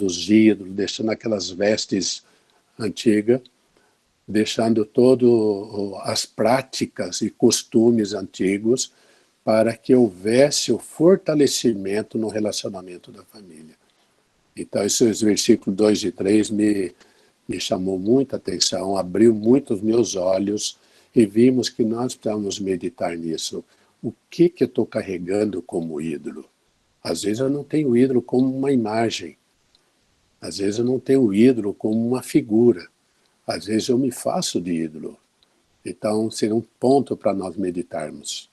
os ídolos, deixando aquelas vestes antigas, deixando todas as práticas e costumes antigos, para que houvesse o fortalecimento no relacionamento da família. Então, esses versículos 2 e 3 me chamou muita atenção, abriu muito os meus olhos, e vimos que nós precisamos meditar nisso. O que eu estou carregando como ídolo? Às vezes eu não tenho ídolo como uma imagem, às vezes eu não tenho ídolo como uma figura, às vezes eu me faço de ídolo. Então, seria um ponto para nós meditarmos.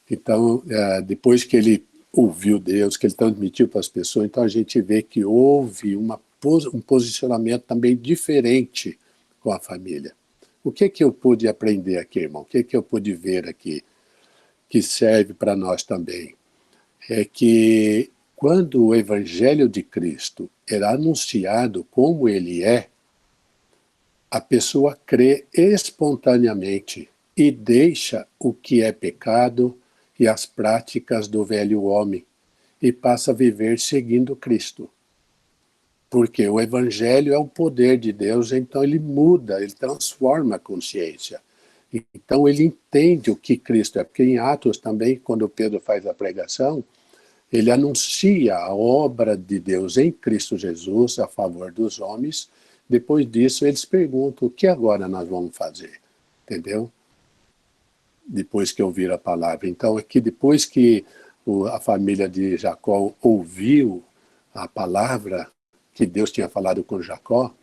Então, depois que ele ouviu Deus, que ele transmitiu para as pessoas, então a gente vê que houve um posicionamento também diferente com a família. O que eu pude aprender aqui, irmão? O que eu pude ver aqui, que serve para nós também? É que quando o Evangelho de Cristo era anunciado como ele é, a pessoa crê espontaneamente e deixa o que é pecado e as práticas do velho homem e passa a viver seguindo Cristo. Porque o Evangelho é o poder de Deus, então ele muda, ele transforma a consciência. Então ele entende o que Cristo é, porque em Atos também, quando Pedro faz a pregação, ele anuncia a obra de Deus em Cristo Jesus a favor dos homens. Depois disso, eles perguntam, o que agora nós vamos fazer? Entendeu? Depois que ouviram a palavra. Então, aqui, depois que a família de Jacó ouviu a palavra que Deus tinha falado com Jacó,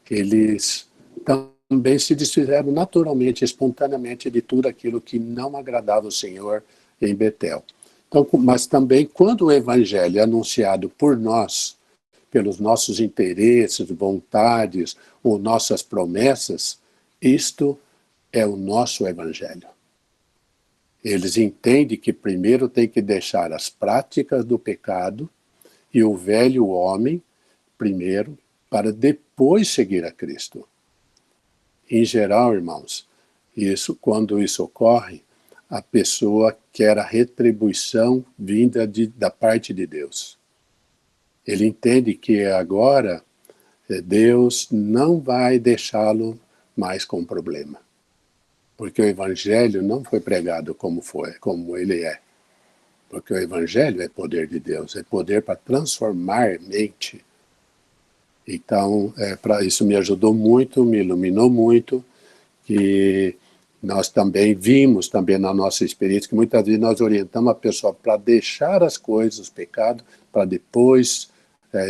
eles também se desfizeram naturalmente, espontaneamente, de tudo aquilo que não agradava o Senhor em Betel. Então, mas também, quando o Evangelho é anunciado por nós, pelos nossos interesses, vontades ou nossas promessas, isto é o nosso Evangelho. Eles entendem que primeiro tem que deixar as práticas do pecado e o velho homem primeiro, para depois seguir a Cristo. Em geral, irmãos, quando isso ocorre, a pessoa quer a retribuição vinda da parte de Deus. Ele entende que agora Deus não vai deixá-lo mais com problema. Porque o Evangelho não foi pregado como ele é. Porque o Evangelho é poder de Deus, é poder para transformar mente. Então, isso me ajudou muito, me iluminou muito, que nós também vimos também na nossa experiência que muitas vezes nós orientamos a pessoa para deixar as coisas, os pecados, para depois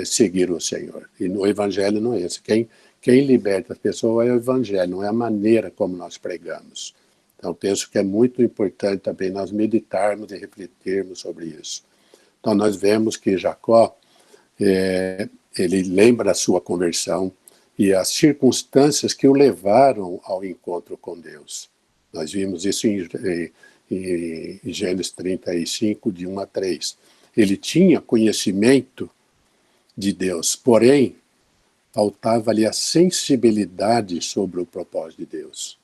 seguir o Senhor. E no Evangelho não é isso. Quem liberta a pessoa é o Evangelho, não é a maneira como nós pregamos. Então, penso que é muito importante também nós meditarmos e refletirmos sobre isso. Então, nós vemos que Jacó, ele lembra a sua conversão e as circunstâncias que o levaram ao encontro com Deus. Nós vimos isso em Gênesis 35, de 1 a 3. Ele tinha conhecimento de Deus, porém, faltava-lhe a sensibilidade sobre o propósito de Deus.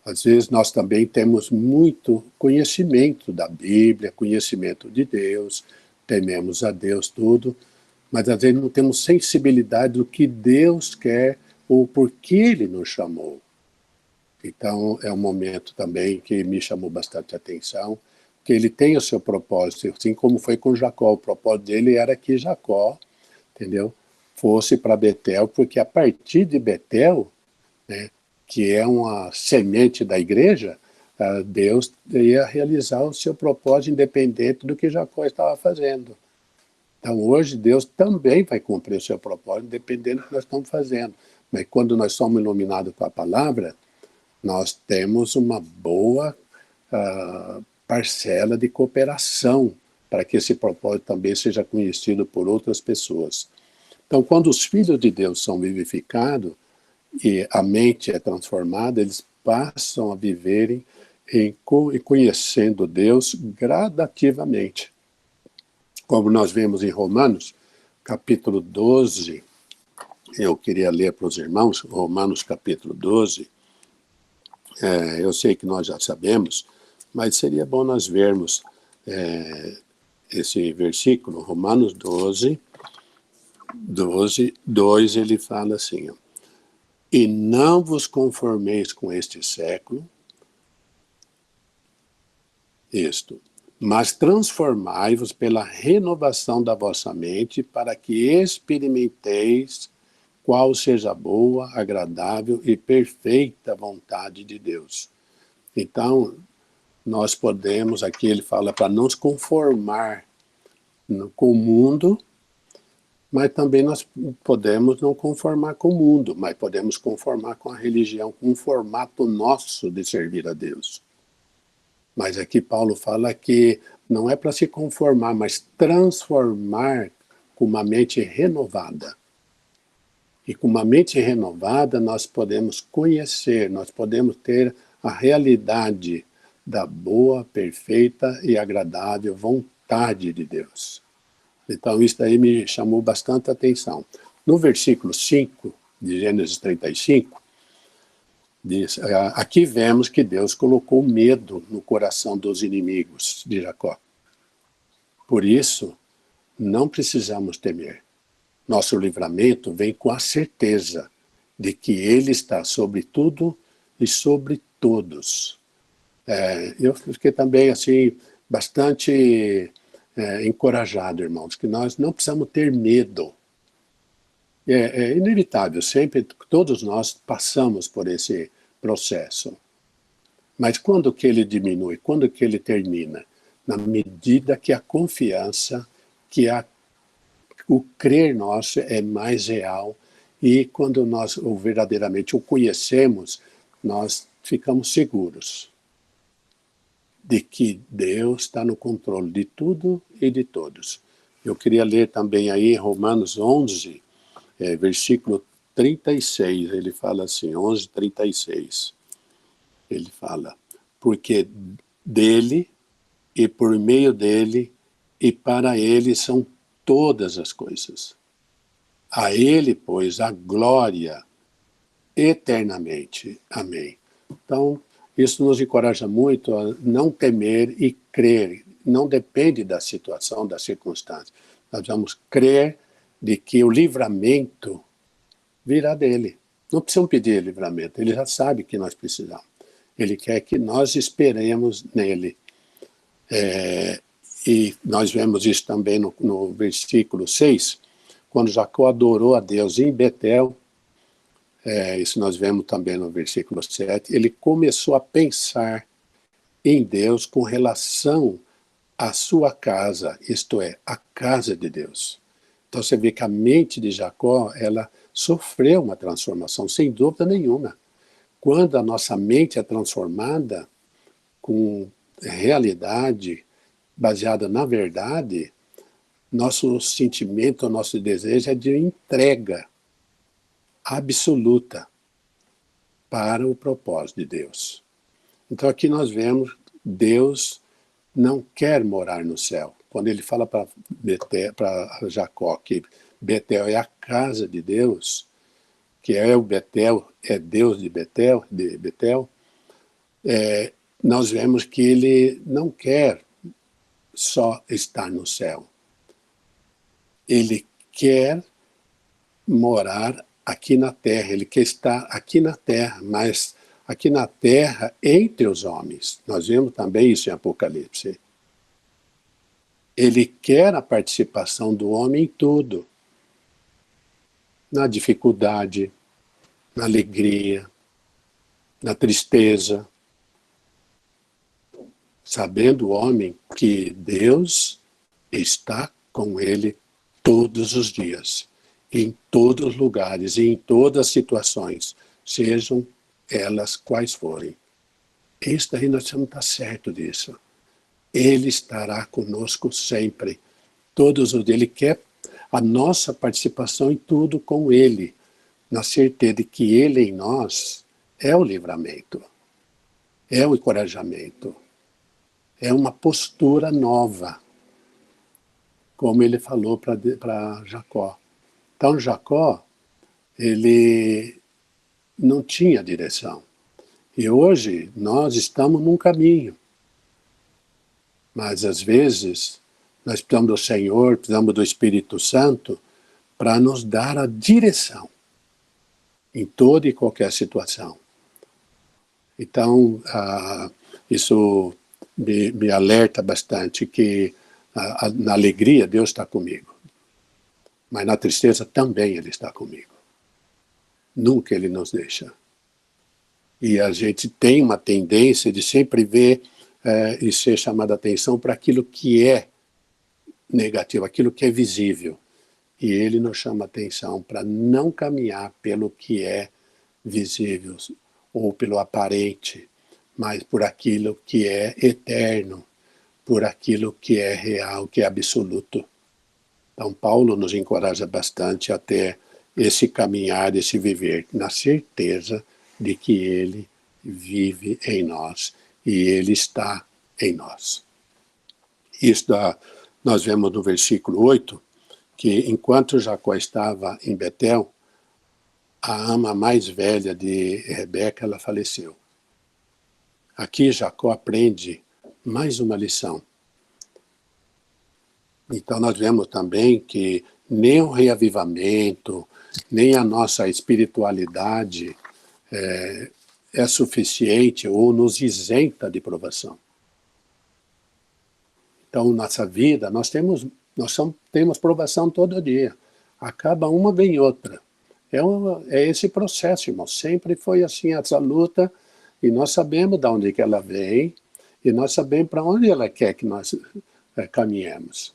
Às vezes nós também temos muito conhecimento da Bíblia, conhecimento de Deus, tememos a Deus tudo, mas às vezes não temos sensibilidade do que Deus quer ou por que Ele nos chamou. Então é um momento também que me chamou bastante atenção, que ele tem o seu propósito, assim como foi com Jacó. O propósito dele era que Jacó, entendeu, fosse para Betel, porque a partir de Betel, né, que é uma semente da igreja, Deus ia realizar o seu propósito independente do que Jacó estava fazendo. Então hoje Deus também vai cumprir o seu propósito, independente do que nós estamos fazendo. Mas quando nós somos iluminados com a palavra, nós temos uma boa parcela de cooperação para que esse propósito também seja conhecido por outras pessoas. Então, quando os filhos de Deus são vivificados e a mente é transformada, eles passam a viverem e conhecendo Deus gradativamente. Como nós vemos em Romanos, capítulo 12, eu queria ler para os irmãos, Romanos capítulo 12, eu sei que nós já sabemos, mas seria bom nós vermos esse versículo, Romanos 12, 12, 2, ele fala assim, ó, e não vos conformeis com este século, mas transformai-vos pela renovação da vossa mente, para que experimenteis qual seja a boa, agradável e perfeita vontade de Deus. Então, nós podemos, aqui ele fala para não se conformar com o mundo, mas também nós podemos não conformar com o mundo, mas podemos conformar com a religião, com um formato nosso de servir a Deus. Mas aqui Paulo fala que não é para se conformar, mas transformar com uma mente renovada. E com uma mente renovada nós podemos conhecer, nós podemos ter a realidade da boa, perfeita e agradável vontade de Deus. Então isso daí me chamou bastante atenção. No versículo 5 de Gênesis 35, diz, aqui vemos que Deus colocou medo no coração dos inimigos de Jacó. Por isso, não precisamos temer. Nosso livramento vem com a certeza de que Ele está sobre tudo e sobre todos. Eu fiquei também assim, bastante encorajado, irmãos, que nós não precisamos ter medo. É inevitável, sempre, todos nós passamos por esse processo. Mas quando que ele diminui? Quando que ele termina? Na medida que a confiança, que o crer nosso é mais real, e quando nós verdadeiramente o conhecemos, nós ficamos seguros de que Deus está no controle de tudo e de todos. Eu queria ler também aí Romanos 11, versículo 36, ele fala assim, 11, 36. Ele fala, porque dele e por meio dele e para ele são todas as coisas. A ele, pois, a glória eternamente. Amém. Então, isso nos encoraja muito a não temer e crer. Não depende da situação, da circunstância. Nós vamos crer de que o livramento virá dele. Não precisamos pedir livramento, ele já sabe que nós precisamos. Ele quer que nós esperemos nele. E nós vemos isso também no versículo 6, quando Jacó adorou a Deus em Betel, isso nós vemos também no versículo 7, ele começou a pensar em Deus com relação à sua casa, isto é, a casa de Deus. Então você vê que a mente de Jacó, ela sofreu uma transformação, sem dúvida nenhuma. Quando a nossa mente é transformada com realidade, baseada na verdade, nosso sentimento, nosso desejo é de entrega absoluta para o propósito de Deus. Então aqui nós vemos, Deus não quer morar no céu. Quando ele fala para Jacó que Betel é a casa de Deus, que é o Betel, é Deus de Betel, nós vemos que ele não quer só estar no céu. Ele quer morar aqui na terra, ele quer estar aqui na terra, mas aqui na terra entre os homens. Nós vemos também isso em Apocalipse. Ele quer a participação do homem em tudo. Na dificuldade, na alegria, na tristeza. Sabendo o homem que Deus está com ele todos os dias, em todos os lugares e em todas as situações, sejam elas quais forem. Isso daí nós precisamos estar certo disso. Ele estará conosco sempre. Todos os dias. Ele quer a nossa participação em tudo com Ele, na certeza de que Ele em nós é o livramento, é o encorajamento, é uma postura nova, como ele falou para Jacó. Então Jacó, ele não tinha direção. E hoje nós estamos num caminho. Mas às vezes nós precisamos do Senhor, precisamos do Espírito Santo para nos dar a direção em toda e qualquer situação. Então, isso me alerta bastante que na alegria Deus está comigo, mas na tristeza também Ele está comigo. Nunca Ele nos deixa. E a gente tem uma tendência de sempre ver e ser chamado a atenção para aquilo que é negativo, aquilo que é visível. E Ele nos chama a atenção para não caminhar pelo que é visível ou pelo aparente, mas por aquilo que é eterno, por aquilo que é real, que é absoluto. Então, Paulo nos encoraja bastante a ter esse caminhar, esse viver, na certeza de que Ele vive em nós e Ele está em nós. Isso nós vemos no versículo 8, que enquanto Jacó estava em Betel, a ama mais velha de Rebeca, ela faleceu. Aqui Jacó aprende mais uma lição. Então nós vemos também que nem o reavivamento, nem a nossa espiritualidade é suficiente ou nos isenta de provação. Então, nossa vida, nós temos provação todo dia. Acaba uma, vem outra. É esse processo, irmão. Sempre foi assim, essa luta, e nós sabemos de onde que ela vem, e nós sabemos para onde ela quer que nós caminhemos.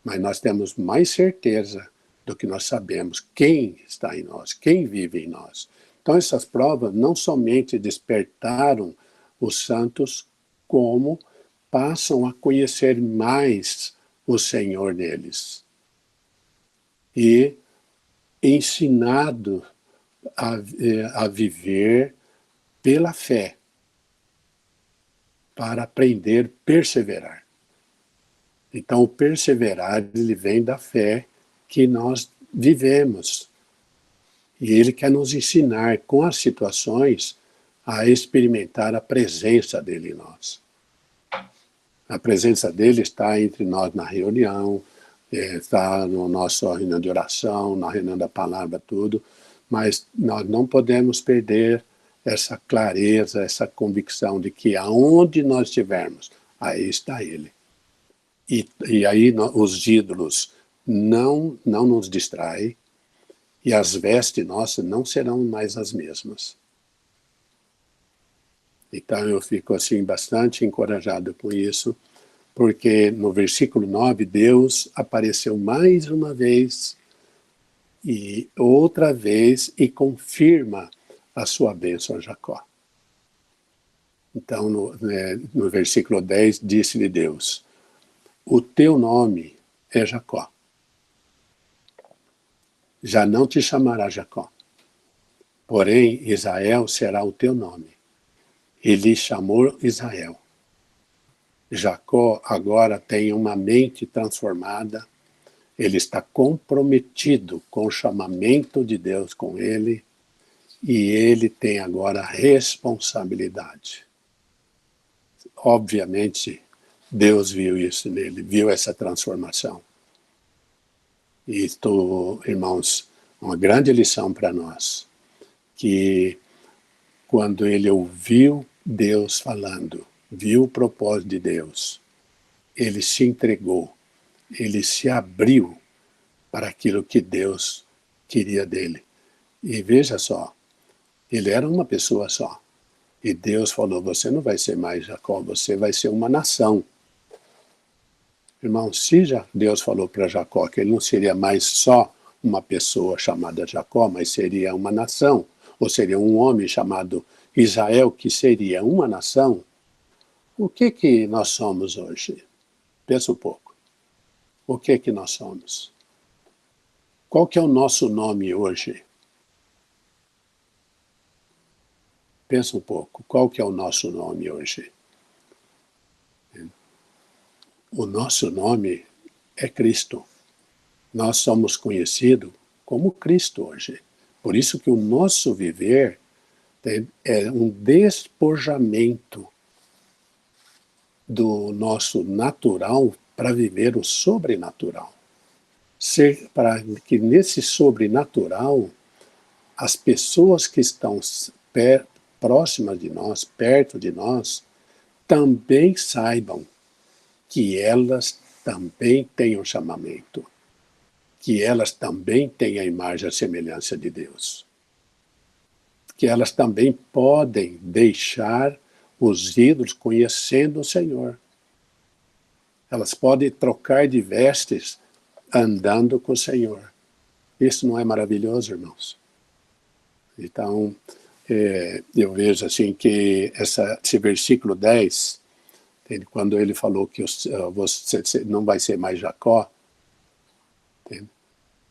Mas nós temos mais certeza do que nós sabemos quem está em nós, quem vive em nós. Então, essas provas não somente despertaram os santos, como passam a conhecer mais o Senhor deles. E ensinado a viver pela fé, para aprender a perseverar. Então, o perseverar, ele vem da fé que nós vivemos. E ele quer nos ensinar, com as situações, a experimentar a presença dele em nós. A presença dele está entre nós na reunião, está no nosso reunião de oração, na reunião da palavra, tudo, mas nós não podemos perder essa clareza, essa convicção de que aonde nós estivermos, aí está ele. E aí os ídolos não nos distraem, e as vestes nossas não serão mais as mesmas. Então eu fico assim bastante encorajado com isso, porque no versículo 9, Deus apareceu mais uma vez e outra vez e confirma a sua bênção a Jacó. Então no versículo 10, disse-lhe Deus: o teu nome é Jacó. Já não te chamará Jacó, porém Israel será o teu nome. Ele chamou Israel. Jacó agora tem uma mente transformada, ele está comprometido com o chamamento de Deus com ele, e ele tem agora responsabilidade. Obviamente, Deus viu isso nele, viu essa transformação. E isto, irmãos, uma grande lição para nós, que quando ele ouviu Deus falando, viu o propósito de Deus, ele se entregou, ele se abriu para aquilo que Deus queria dele. E veja só, ele era uma pessoa só. E Deus falou: você não vai ser mais Jacó, você vai ser uma nação. Irmão, se Deus falou para Jacó que ele não seria mais só uma pessoa chamada Jacó, mas seria uma nação, ou seria um homem chamado Israel, que seria uma nação, o que nós somos hoje? Pensa um pouco. O que nós somos? Qual que é o nosso nome hoje? Pensa um pouco. Qual que é o nosso nome hoje? O nosso nome é Cristo. Nós somos conhecidos como Cristo hoje. Por isso que o nosso viver é um despojamento do nosso natural para viver o sobrenatural. para que nesse sobrenatural as pessoas que estão próximas de nós, perto de nós, também saibam que elas também têm um chamamento, que elas também têm a imagem e a semelhança de Deus, que elas também podem deixar os ídolos conhecendo o Senhor. Elas podem trocar de vestes andando com o Senhor. Isso não é maravilhoso, irmãos? Então, eu vejo assim que esse versículo 10, quando ele falou que você não vai ser mais Jacó, entende?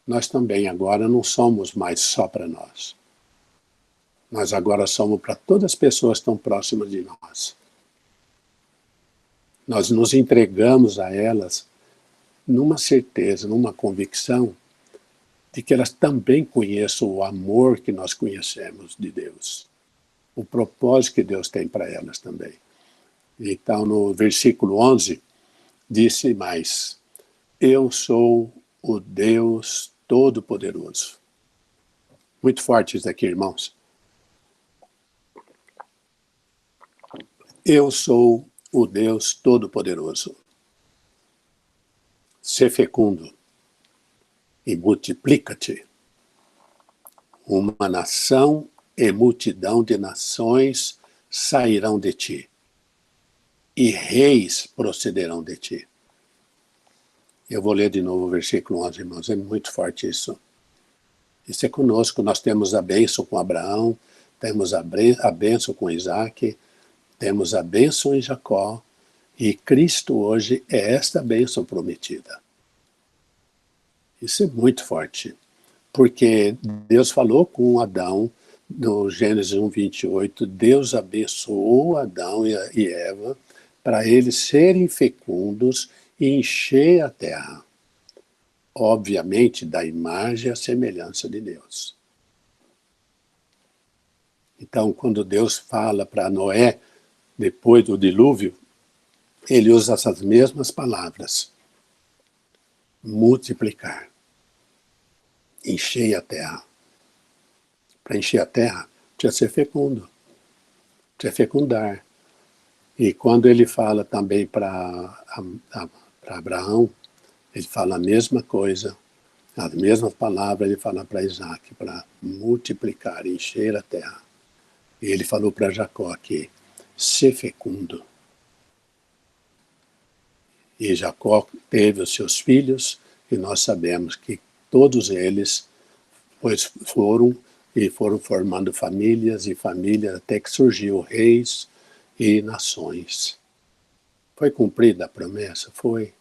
Nós também agora não somos mais só para nós. Nós agora somos para todas as pessoas que estão próximas de nós. Nós nos entregamos a elas numa certeza, numa convicção de que elas também conheçam o amor que nós conhecemos de Deus, o propósito que Deus tem para elas também. Então, no versículo 11, disse mais: eu sou o Deus Todo-Poderoso. Muito forte isso aqui, irmãos. Eu sou o Deus Todo-Poderoso. Sê fecundo e multiplica-te. Uma nação e multidão de nações sairão de ti, e reis procederão de ti. Eu vou ler de novo o versículo 11, irmãos, é muito forte isso. Isso é conosco, nós temos a bênção com Abraão, temos a bênção com Isaac, temos a bênção em Jacó, e Cristo hoje é esta bênção prometida. Isso é muito forte, porque Deus falou com Adão, no Gênesis 1:28, Deus abençoou Adão e Eva para eles serem fecundos e encher a terra. Obviamente, da imagem e a semelhança de Deus. Então, quando Deus fala para Noé, depois do dilúvio, ele usa essas mesmas palavras. Multiplicar. Encher a terra. Para encher a terra, precisa ser fecundo. Precisa fecundar. E quando ele fala também para Abraão, ele fala a mesma coisa, as mesmas palavras ele fala para Isaac, para multiplicar, encher a terra. E ele falou para Jacó aqui, ser fecundo. E Jacó teve os seus filhos, e nós sabemos que todos eles foram formando famílias e famílias, até que surgiu reis e nações. Foi cumprida a promessa? Foi.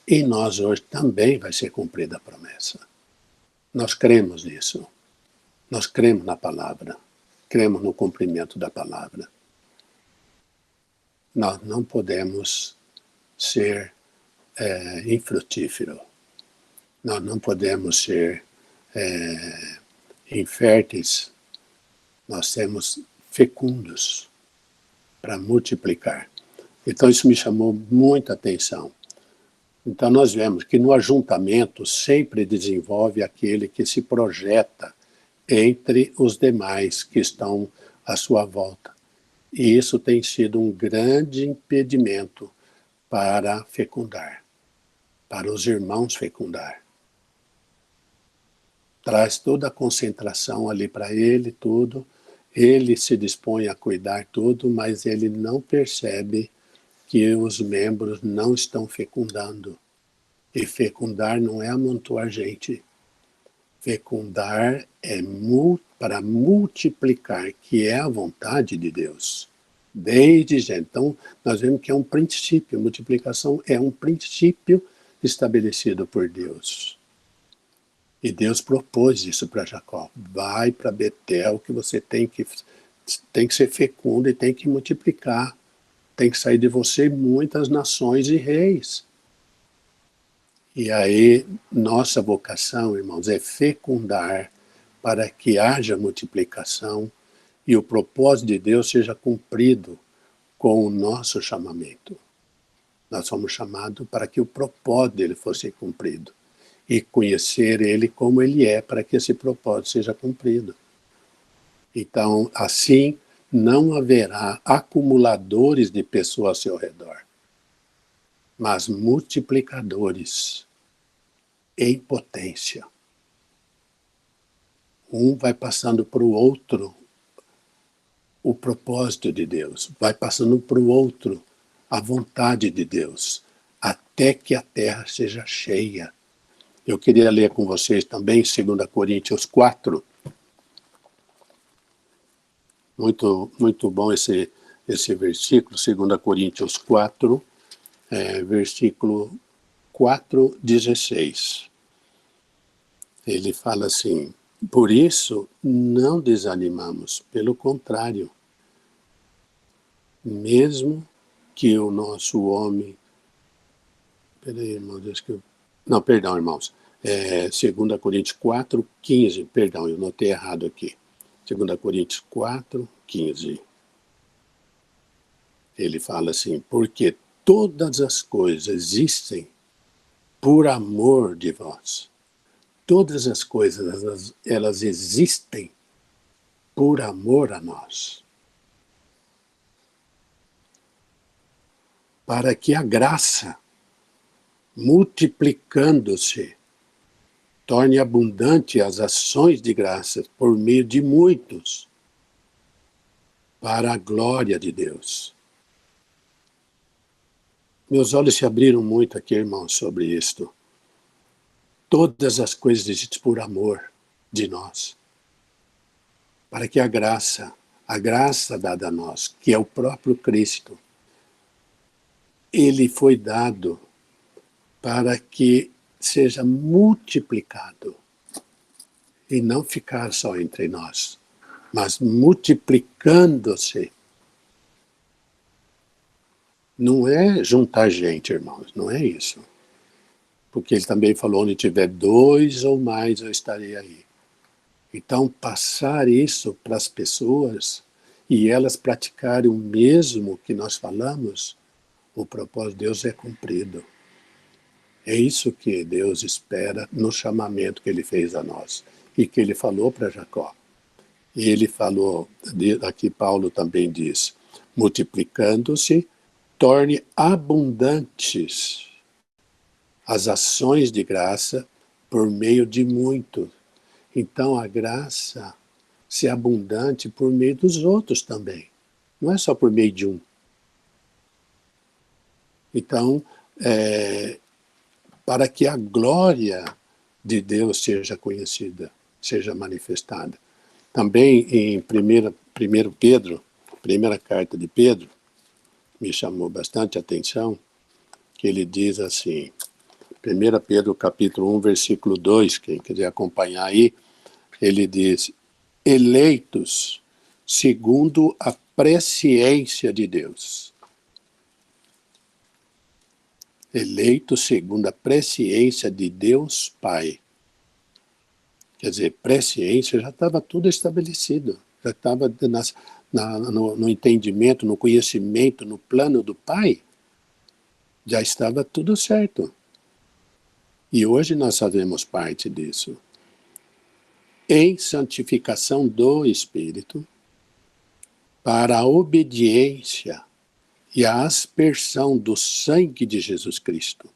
E nós hoje também vai ser cumprida a promessa. Nós cremos nisso. Nós cremos na palavra. Cremos no cumprimento da palavra. Nós não podemos ser infrutífero. Nós não podemos ser inférteis. Nós temos fecundos para multiplicar. Então isso me chamou muita atenção. Então nós vemos que no ajuntamento sempre desenvolve aquele que se projeta entre os demais que estão à sua volta. E isso tem sido um grande impedimento para fecundar, para os irmãos fecundar. Traz toda a concentração ali para ele, tudo. Ele se dispõe a cuidar tudo, mas ele não percebe que os membros não estão fecundando. E fecundar não é amontoar gente. Fecundar é para multiplicar, que é a vontade de Deus. Desde já. Então, nós vemos que é um princípio. Multiplicação é um princípio estabelecido por Deus. E Deus propôs isso para Jacó. Vai para Betel, que você tem que ser fecundo e tem que multiplicar. Tem que sair de você muitas nações e reis. E aí, nossa vocação, irmãos, é fecundar para que haja multiplicação e o propósito de Deus seja cumprido com o nosso chamamento. Nós somos chamados para que o propósito dele fosse cumprido. e conhecer Ele como Ele é, para que esse propósito seja cumprido. Então, assim, não haverá acumuladores de pessoas ao seu redor, mas multiplicadores em potência. Um vai passando para o outro o propósito de Deus, vai passando para o outro a vontade de Deus, até que a terra seja cheia. Eu queria ler com vocês também 2 Coríntios 4. Muito bom esse versículo, 2 Coríntios 4, versículo 4, 16. Ele fala assim: por isso não desanimamos, pelo contrário, mesmo que o nosso homem... Peraí, irmãos, acho que eu... Não, perdão, irmãos. 2 Coríntios 4, 15, perdão, eu notei errado aqui. 2 Coríntios 4, 15. Ele fala assim: porque todas as coisas existem por amor de vós. Todas as coisas, elas existem por amor a nós. Para que a graça, multiplicando-se, torne abundante as ações de graça por meio de muitos, para a glória de Deus. Meus olhos se abriram muito aqui, irmãos, sobre isto. Todas as coisas existem por amor de nós. Para que a graça dada a nós, que é o próprio Cristo, ele foi dado para que seja multiplicado e não ficar só entre nós, mas multiplicando-se. Não é juntar gente, irmãos, não é isso. Porque ele também falou: onde tiver 2 ou mais, eu estarei aí. Então, passar isso para as pessoas e elas praticarem o mesmo que nós falamos, o propósito de Deus é cumprido. É isso que Deus espera no chamamento que Ele fez a nós e que Ele falou para Jacó. E Ele falou, aqui Paulo também diz: multiplicando-se, torne abundantes as ações de graça por meio de muitos. Então a graça se abundante por meio dos outros também. Não é só por meio de um. Então, para que a glória de Deus seja conhecida, seja manifestada. Também em 1 Pedro, primeira carta de Pedro, me chamou bastante atenção, que ele diz assim, 1 Pedro capítulo 1, versículo 2, quem quiser acompanhar aí, ele diz: eleitos segundo a presciência de Deus. Eleitos segundo a presciência de Deus Pai. Quer dizer, presciência já estava tudo estabelecido, já estava no entendimento, no conhecimento, no plano do Pai, já estava tudo certo. E hoje nós fazemos parte disso. Em santificação do Espírito, para a obediência e a aspersão do sangue de Jesus Cristo.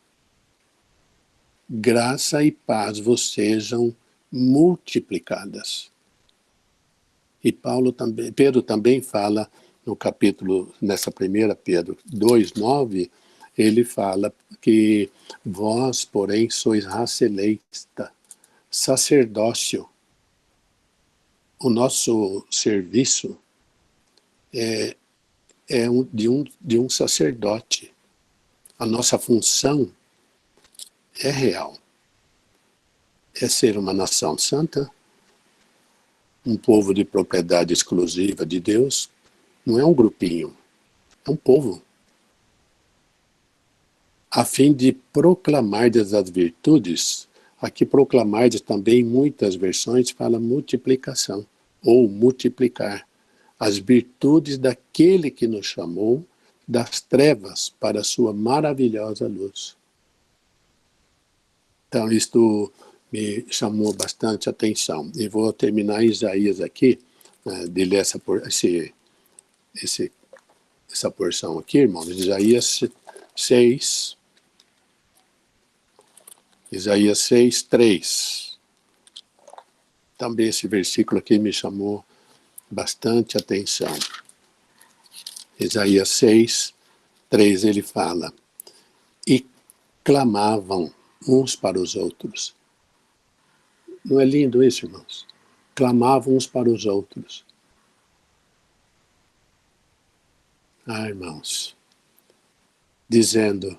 Graça e paz vos sejam multiplicadas. E Pedro também fala no capítulo, nessa primeira Pedro 2:9, ele fala que vós, porém, sois raça eleita, sacerdócio. O nosso serviço é de um sacerdote. A nossa função é real. É ser uma nação santa, um povo de propriedade exclusiva de Deus. Não é um grupinho, é um povo. A fim de proclamar as virtudes, aqui proclamar também, em muitas versões, fala multiplicação, ou multiplicar as virtudes daquele que nos chamou das trevas para a sua maravilhosa luz. Então, isto me chamou bastante atenção. E vou terminar Isaías aqui, de ler essa porção aqui, irmãos. Isaías 6, 3. Também esse versículo aqui me chamou bastante atenção. Isaías 6, 3, ele fala: e clamavam uns para os outros. Não é lindo isso, irmãos? Clamavam uns para os outros. Irmãos, dizendo: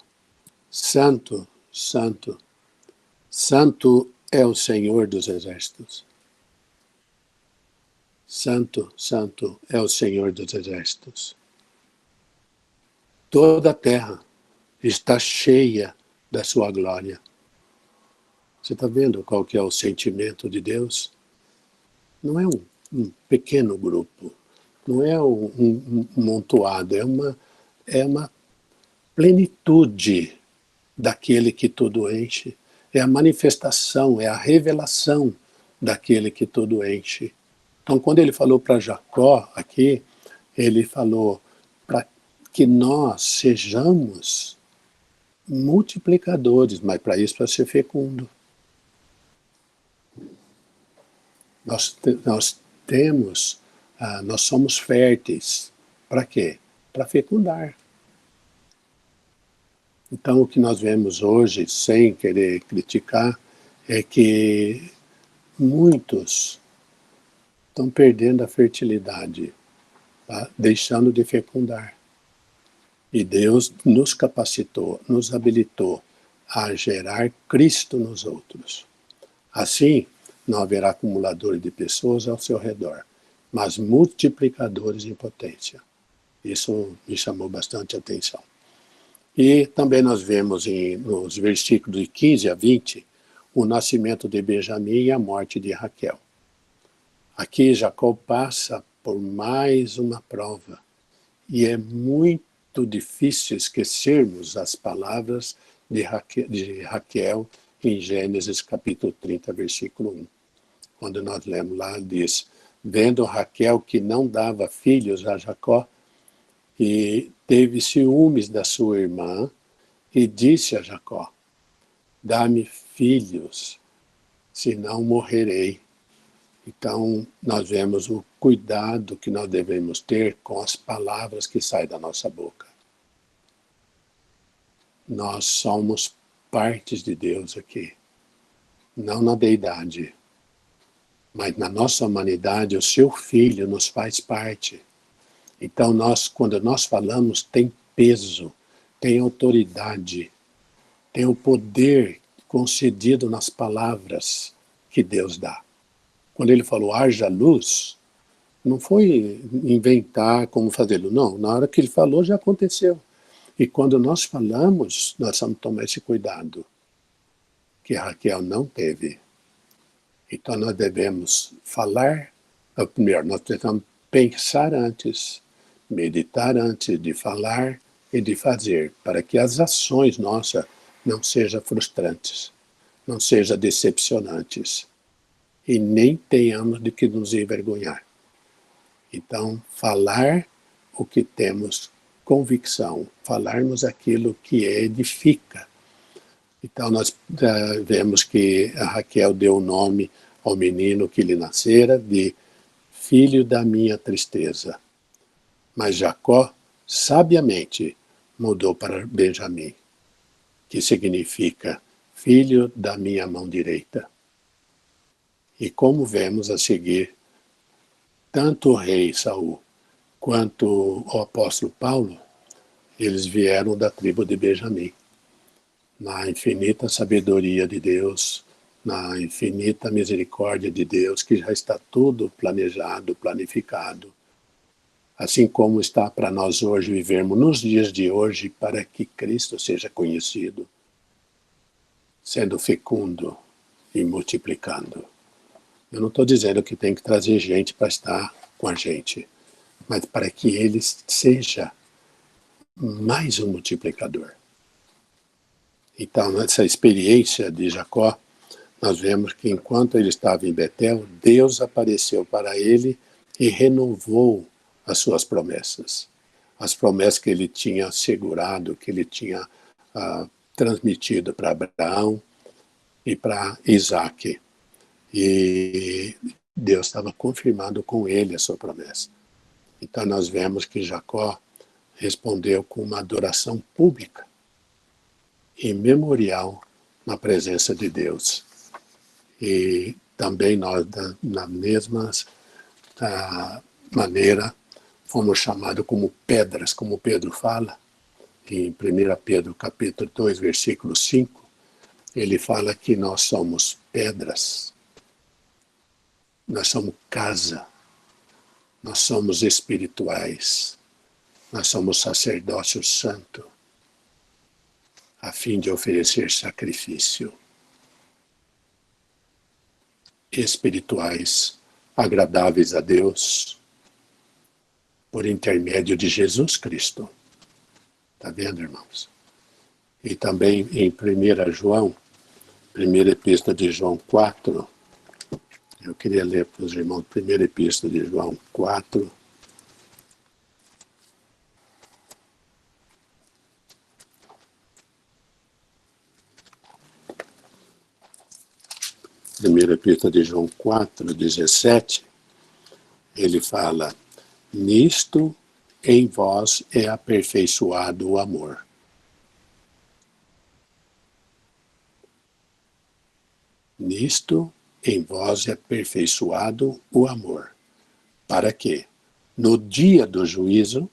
Santo, Santo, Santo é o Senhor dos exércitos. Santo, Santo é o Senhor dos exércitos. Toda a terra está cheia da sua glória. Você está vendo qual que é o sentimento de Deus? Não é um pequeno grupo, não é um montoado, é uma plenitude daquele que tudo enche. É a manifestação, é a revelação daquele que tudo enche. Então, quando ele falou para Jacó aqui, ele falou para que nós sejamos multiplicadores, mas para isso para ser fecundo. Nós somos férteis. Para quê? Para fecundar. Então, o que nós vemos hoje, sem querer criticar, é que muitos estão perdendo a fertilidade, tá? Deixando de fecundar. E Deus nos capacitou, nos habilitou a gerar Cristo nos outros. Assim, não haverá acumulador de pessoas ao seu redor, mas multiplicadores em potência. Isso me chamou bastante atenção. E também nós vemos nos versículos de 15 a 20 o nascimento de Benjamim e a morte de Raquel. Aqui Jacó passa por mais uma prova. E é muito difícil esquecermos as palavras de Raquel em Gênesis capítulo 30, versículo 1. Quando nós lemos lá, diz: vendo Raquel que não dava filhos a Jacó, e teve ciúmes da sua irmã, e disse a Jacó: dá-me filhos, senão morrerei. Então, nós vemos o cuidado que nós devemos ter com as palavras que saem da nossa boca. Nós somos partes de Deus aqui, não na deidade, mas na nossa humanidade, o seu Filho nos faz parte. Então, quando nós falamos, tem peso, tem autoridade, tem o poder concedido nas palavras que Deus dá. Quando ele falou, haja luz, não foi inventar como fazê-lo, não. Na hora que ele falou, já aconteceu. E quando nós falamos, nós vamos tomar esse cuidado, que Raquel não teve. Então nós devemos falar, primeiro, nós precisamos pensar antes, meditar antes de falar e de fazer, para que as ações nossas não sejam frustrantes, não sejam decepcionantes, e nem tenhamos de que nos envergonhar. Então, falar o que temos convicção, falarmos aquilo que edifica. Então, nós vemos que a Raquel deu o nome ao menino que lhe nascera de filho da minha tristeza. Mas Jacó, sabiamente, mudou para Benjamim, que significa filho da minha mão direita. E como vemos a seguir, tanto o rei Saul quanto o apóstolo Paulo, eles vieram da tribo de Benjamim. Na infinita sabedoria de Deus, na infinita misericórdia de Deus, que já está tudo planejado, planificado. Assim como está para nós hoje vivermos nos dias de hoje, para que Cristo seja conhecido, sendo fecundo e multiplicando. Eu não estou dizendo que tem que trazer gente para estar com a gente, mas para que ele seja mais um multiplicador. Então, nessa experiência de Jacó, nós vemos que enquanto ele estava em Betel, Deus apareceu para ele e renovou as suas promessas. As promessas que ele tinha segurado, que ele tinha transmitido para Abraão e para Isaac. E Deus estava confirmando com ele a sua promessa. Então nós vemos que Jacó respondeu com uma adoração pública e memorial na presença de Deus. E também nós, na mesma maneira, fomos chamados como pedras, como Pedro fala, em 1 Pedro capítulo 2, versículo 5, ele fala que nós somos pedras, nós somos casa, nós somos espirituais, nós somos sacerdócio santo, a fim de oferecer sacrifício. Espirituais, agradáveis a Deus, por intermédio de Jesus Cristo. Está vendo, irmãos? E também em 1 João, primeira epístola de João 4, eu queria ler para os irmãos, primeira epístola de João 4, primeira epístola de João 4, 17, ele fala: nisto em vós é aperfeiçoado o amor. Nisto em vós é aperfeiçoado o amor, para que, no dia do juízo,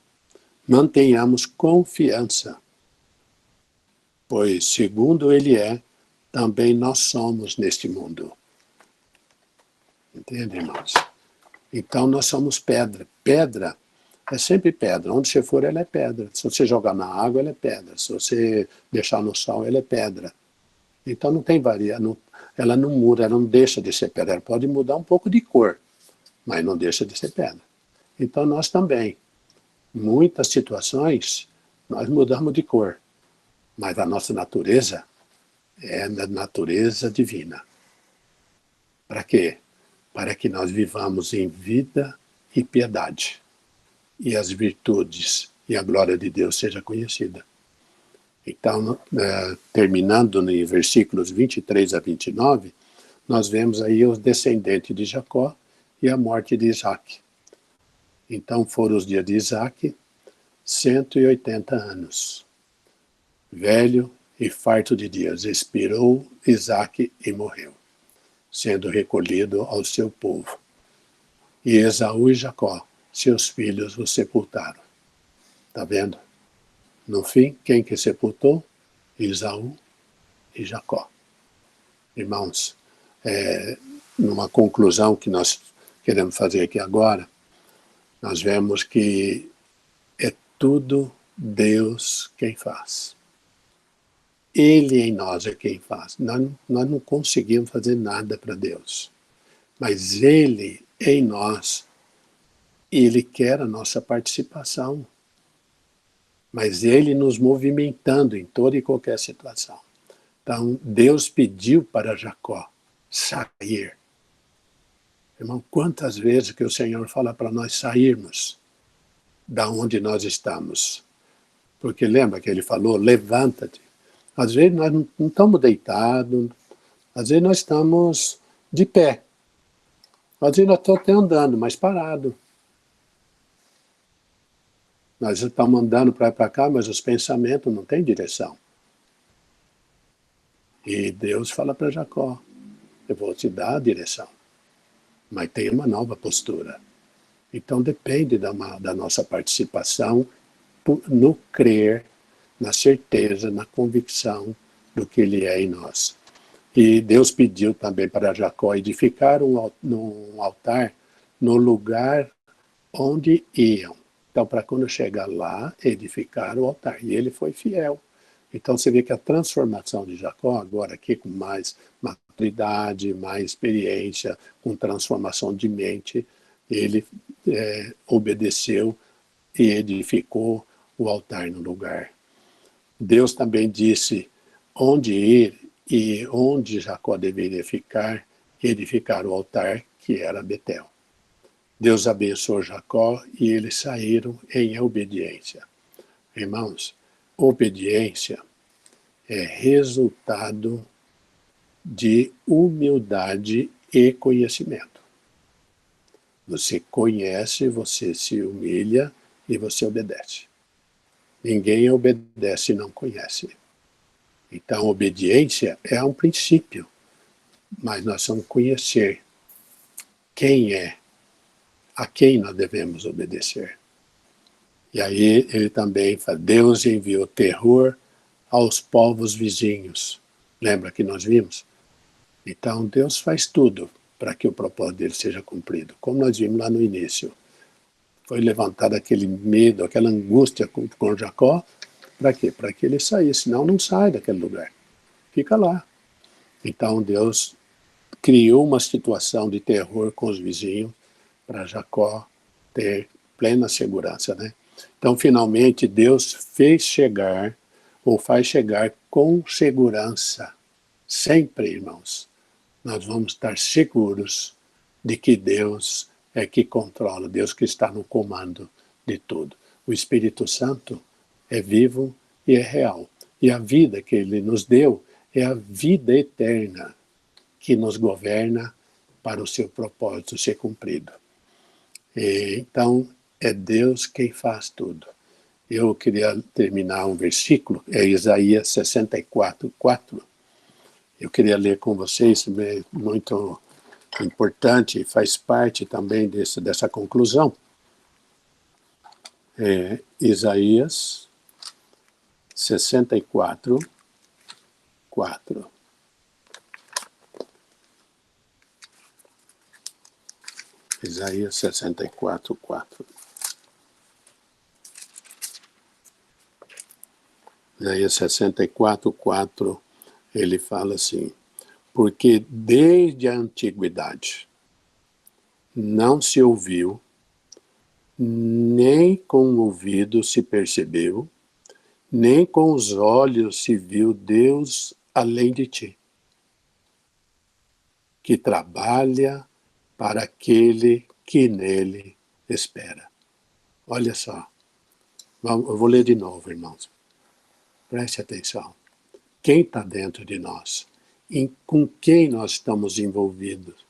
mantenhamos confiança, pois, segundo ele é, também nós somos neste mundo. Entende, irmãos? Então nós somos pedra. Pedra é sempre pedra. Onde você for, ela é pedra. Se você jogar na água, ela é pedra. Se você deixar no sol, ela é pedra. Então não tem variação. Ela não muda, ela não deixa de ser pedra. Ela pode mudar um pouco de cor, mas não deixa de ser pedra. Então nós também. Muitas situações, nós mudamos de cor. Mas a nossa natureza é da natureza divina. Para quê? Para que nós vivamos em vida e piedade. E as virtudes e a glória de Deus seja conhecida. Então, terminando em versículos 23 a 29, nós vemos aí os descendentes de Jacó e a morte de Isaac. Então foram os dias de Isaac, 180 anos. Velho e farto de dias, expirou Isaac e morreu, sendo recolhido ao seu povo. E Esaú e Jacó, seus filhos, o sepultaram. Está vendo? No fim, quem que sepultou? Esaú e Jacó. Irmãos, numa conclusão que nós queremos fazer aqui agora, nós vemos que é tudo Deus quem faz. Ele em nós é quem faz. Nós não conseguimos fazer nada para Deus. Mas Ele em nós, Ele quer a nossa participação. Mas Ele nos movimentando em toda e qualquer situação. Então, Deus pediu para Jacó sair. Irmão, quantas vezes que o Senhor fala para nós sairmos da onde nós estamos? Porque lembra que Ele falou, levanta-te. Às vezes nós não estamos deitados, às vezes nós estamos de pé. Às vezes nós estamos até andando, mas parado. Nós estamos andando para lá e para cá, mas os pensamentos não têm direção. E Deus fala para Jacó, eu vou te dar a direção, mas tem uma nova postura. Então depende da nossa participação no crer, na certeza, na convicção do que Ele é em nós. E Deus pediu também para Jacó edificar um altar no lugar onde iam. Então, para quando chegar lá, edificar o altar. E ele foi fiel. Então, você vê que a transformação de Jacó, agora aqui com mais maturidade, mais experiência, com transformação de mente, ele obedeceu e edificou o altar no lugar. Deus também disse onde ir e onde Jacó deveria ficar, edificar o altar que era Betel. Deus abençoou Jacó e eles saíram em obediência. Irmãos, obediência é resultado de humildade e conhecimento. Você conhece, você se humilha e você obedece. Ninguém obedece e não conhece. Então, obediência é um princípio, mas nós vamos conhecer quem é, a quem nós devemos obedecer. E aí ele também fala, Deus enviou terror aos povos vizinhos. Lembra que nós vimos? Então Deus faz tudo para que o propósito dele seja cumprido. Como nós vimos lá no início. Foi levantado aquele medo, aquela angústia com Jacó. Para quê? Para que ele saísse. Senão não sai daquele lugar. Fica lá. Então Deus criou uma situação de terror com os vizinhos para Jacó ter plena segurança, né? Então, finalmente, Deus fez chegar, ou faz chegar com segurança. Sempre, irmãos, nós vamos estar seguros de que Deus é que controla, Deus que está no comando de tudo. O Espírito Santo é vivo e é real. E a vida que Ele nos deu é a vida eterna que nos governa para o seu propósito ser cumprido. Então, é Deus quem faz tudo. Eu queria terminar um versículo, é Isaías 64, 4. Eu queria ler com vocês, é muito importante, faz parte também dessa conclusão. Isaías 64, 4. Isaías 64, 4. Isaías 64, 4, ele fala assim, porque desde a antiguidade não se ouviu, nem com o ouvido se percebeu, nem com os olhos se viu Deus além de ti, que trabalha para aquele que nele espera. Olha só, eu vou ler de novo, irmãos. Preste atenção. Quem está dentro de nós? Com quem nós estamos envolvidos?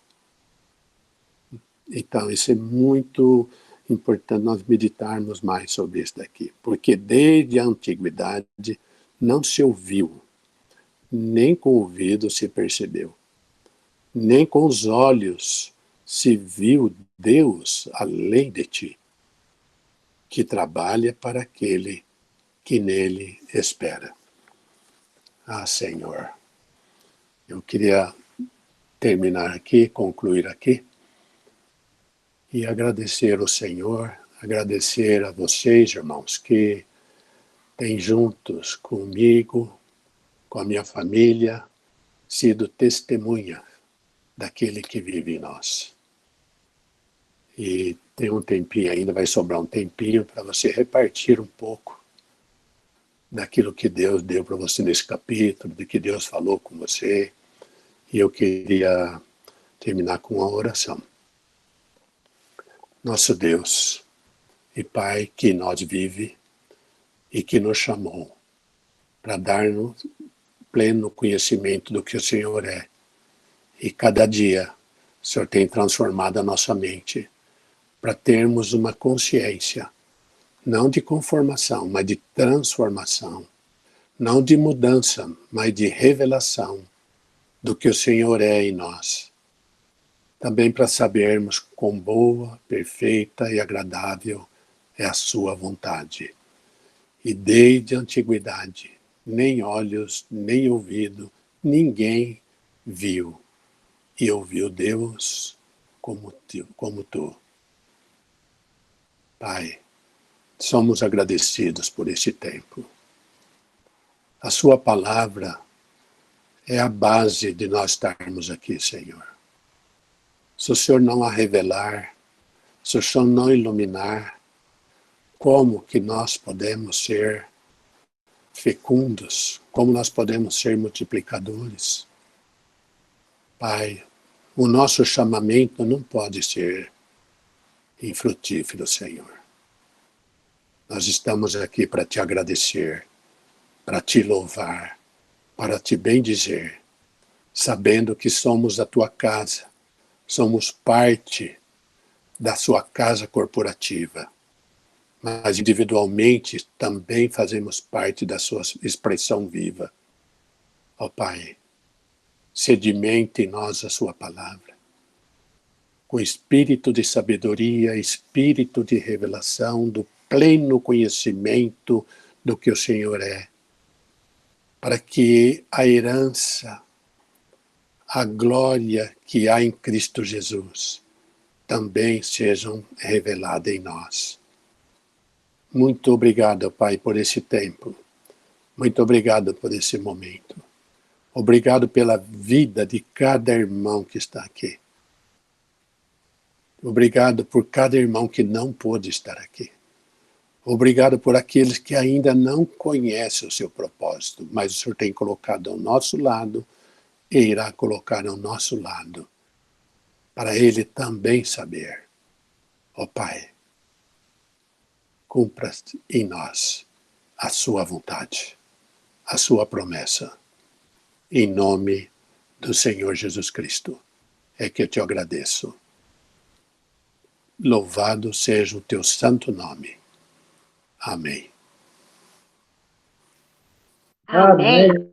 Então, isso é muito importante nós meditarmos mais sobre isso daqui. Porque desde a antiguidade não se ouviu, nem com o ouvido se percebeu, nem com os olhos se viu Deus além de ti, que trabalha para aquele que nele espera. Ah, Senhor, eu queria terminar aqui, concluir aqui, e agradecer ao Senhor, agradecer a vocês, irmãos, que têm juntos comigo, com a minha família, sido testemunha daquele que vive em nós. E tem um tempinho ainda, vai sobrar um tempinho para você repartir um pouco daquilo que Deus deu para você nesse capítulo, de que Deus falou com você. E eu queria terminar com uma oração. Nosso Deus e Pai que nós vive e que nos chamou para dar-nos pleno conhecimento do que o Senhor é. E cada dia o Senhor tem transformado a nossa mente para termos uma consciência, não de conformação, mas de transformação, não de mudança, mas de revelação do que o Senhor é em nós. Também para sabermos quão boa, perfeita e agradável é a sua vontade. E desde a antiguidade, nem olhos, nem ouvido, ninguém viu e ouviu Deus como tu. Pai, somos agradecidos por este tempo. A sua palavra é a base de nós estarmos aqui, Senhor. Se o Senhor não a revelar, se o Senhor não iluminar, como que nós podemos ser fecundos, como nós podemos ser multiplicadores. Pai, o nosso chamamento não pode ser infrutífero, Senhor. Nós estamos aqui para te agradecer, para te louvar, para te bendizer, sabendo que somos a tua casa, somos parte da sua casa corporativa, mas individualmente também fazemos parte da sua expressão viva. Ó Pai, sedimente em nós a sua palavra, com espírito de sabedoria, espírito de revelação, do pleno conhecimento do que o Senhor é, para que a herança, a glória que há em Cristo Jesus também sejam reveladas em nós. Muito obrigado, Pai, por esse tempo. Muito obrigado por esse momento. Obrigado pela vida de cada irmão que está aqui. Obrigado por cada irmão que não pôde estar aqui. Obrigado por aqueles que ainda não conhecem o seu propósito, mas o Senhor tem colocado ao nosso lado e irá colocar ao nosso lado, para ele também saber. Ó Pai, cumpra em nós a sua vontade, a sua promessa. Em nome do Senhor Jesus Cristo, é que eu te agradeço. Louvado seja o teu santo nome. Amém. Amém.